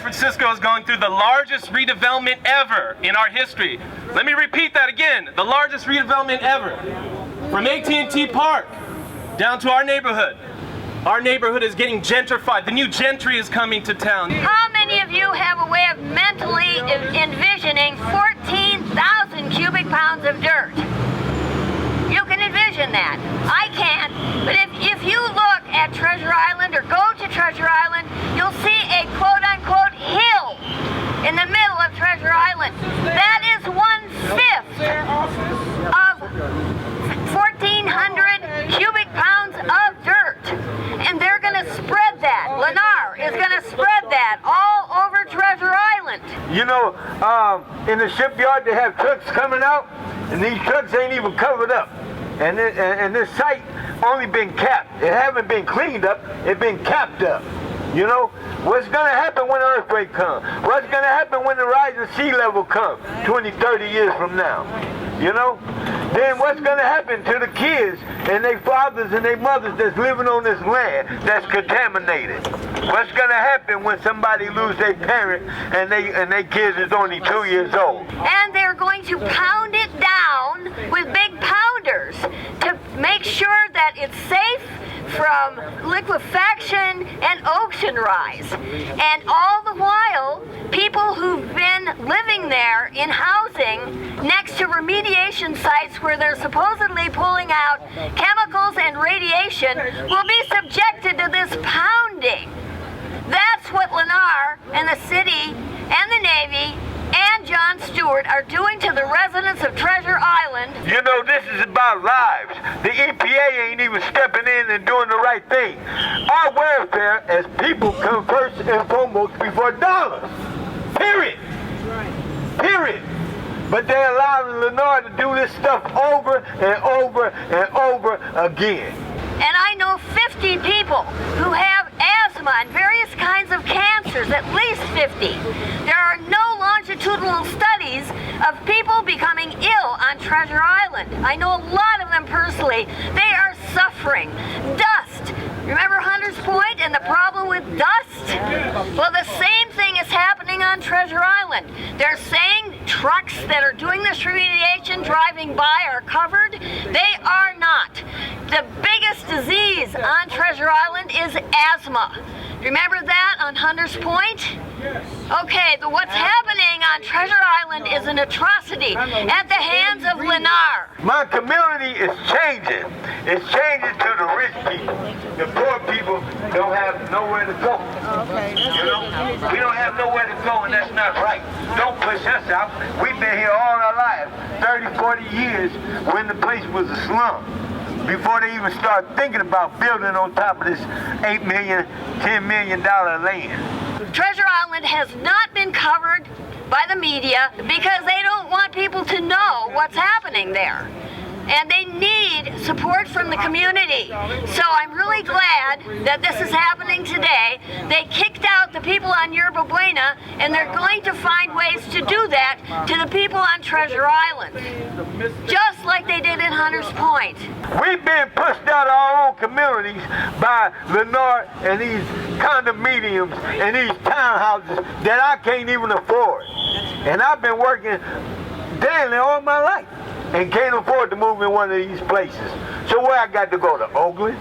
Francisco is going through the largest redevelopment ever in our history. Let me repeat that again. The largest redevelopment ever. From AT&T Park down to our neighborhood. Our neighborhood is getting gentrified. The new gentry is coming to town. How many of you have a way of mentally envisioning 14,000 cubic pounds of dirt? You can envision that. I can't. But if you look at Treasure Island or go to Treasure Island, you'll see a quote-unquote hill in the middle of Treasure Island. That is 1/5 of 1,400 cubic pounds of dirt. And they're going to spread that. Lennar is going to spread that all over Treasure Island. You know, in the shipyard they have trucks coming out, and these trucks ain't even covered up. And this site only been capped. It haven't been cleaned up, it's been capped up. You know, what's going to happen when an earthquake comes? What's going to happen when the rising sea level comes 20, 30 years from now? You know? Then what's going to happen to the kids and their fathers and their mothers that's living on this land that's contaminated? What's going to happen when somebody lose their parent and their kids is only 2 years old? And they're going to pound it down with big pounders to make sure that it's safe from liquefaction and ocean rise. And all the while, people who've been living there in housing next to remediation sites where they're supposedly pulling out chemicals and radiation will be subjected to this pounding. That's what Lennar and the city and the Navy and John Stewart are doing to the residents of Treasure Island. You know, this is about lives. The EPA ain't even stepping in and doing the right thing. Our welfare as people come first and foremost before dollars. Period. Period. But they're allowing Lennar to do this stuff over and over and over again. And I know 50 people who have asthma and various kinds of cancers, at least 50. There are no longitudinal studies of people becoming ill on Treasure Island. I know a lot of them personally. They are suffering. Dust. Remember Hunters Point and the problem with dust? Well, the same thing is happening on Treasure Island. They're saying trucks that are doing this remediation driving by are covered. They are not. The biggest disease on Treasure Island is asthma. Remember that on Hunters Point? Okay, what's happening on Treasure Island is an atrocity at the hands of Lennar. My community is changing. It's changing to the rich people. The poor people don't have nowhere to go. You know? We don't have nowhere to go, and that's not right. Don't push us out. We've been here all our lives, 30, 40 years, when the place was a slum. Before they even start thinking about building on top of this $8 million, $10 million land. Treasure Island has not been covered by the media because they don't want people to know what's happening there. And they need support from the community. So I'm really glad that this is happening today. They kicked out the people on Yerba Buena, and they're going to find ways to do that to the people on Treasure Island, just like they did in Hunters Point. We've been pushed out of our own communities by Lennar and these condominiums and these townhouses that I can't even afford. And I've been working daily all my life and can't afford to move in one of these places. So where I got to go, to Oakland?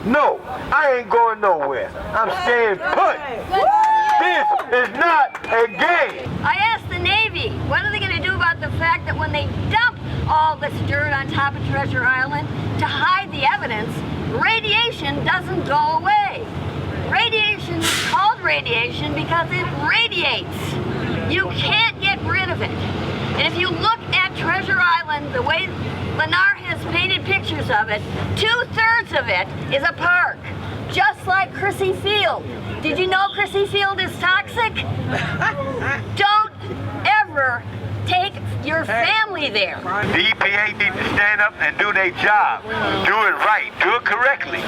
No, I ain't going nowhere. I'm staying put. This is not a game. I asked the Navy, what are they going to do about the fact that when they dump all this dirt on top of Treasure Island to hide the evidence, radiation doesn't go away. Radiation is called radiation because it radiates. You can't get rid of it. And if you look at Treasure Island, the way Lennar has painted pictures of it, 2/3 of it is a park, just like Crissy Field. Did you know Crissy Field is toxic? Don't ever take your family there. The EPA needs to stand up and do their job. Do it right. Do it correctly.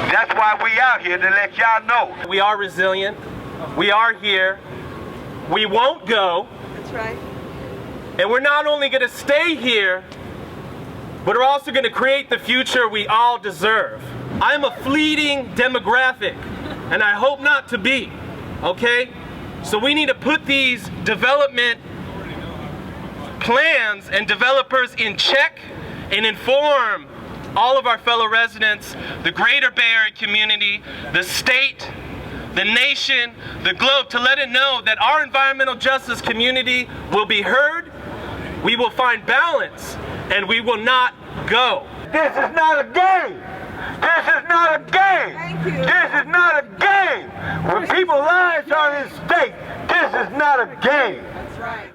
That's why we out here, to let y'all know. We are resilient. We are here. We won't go. That's right. And we're not only going to stay here, but we're also going to create the future we all deserve. I'm a fleeting demographic, and I hope not to be, okay? So we need to put these development plans and developers in check and inform all of our fellow residents, the greater Bay Area community, the state, the nation, the globe, to let it know that our environmental justice community will be heard, we will find balance, and we will not go. This is not a game. This is not a game. This is not a game. When people's lives are at stake, this is not a game.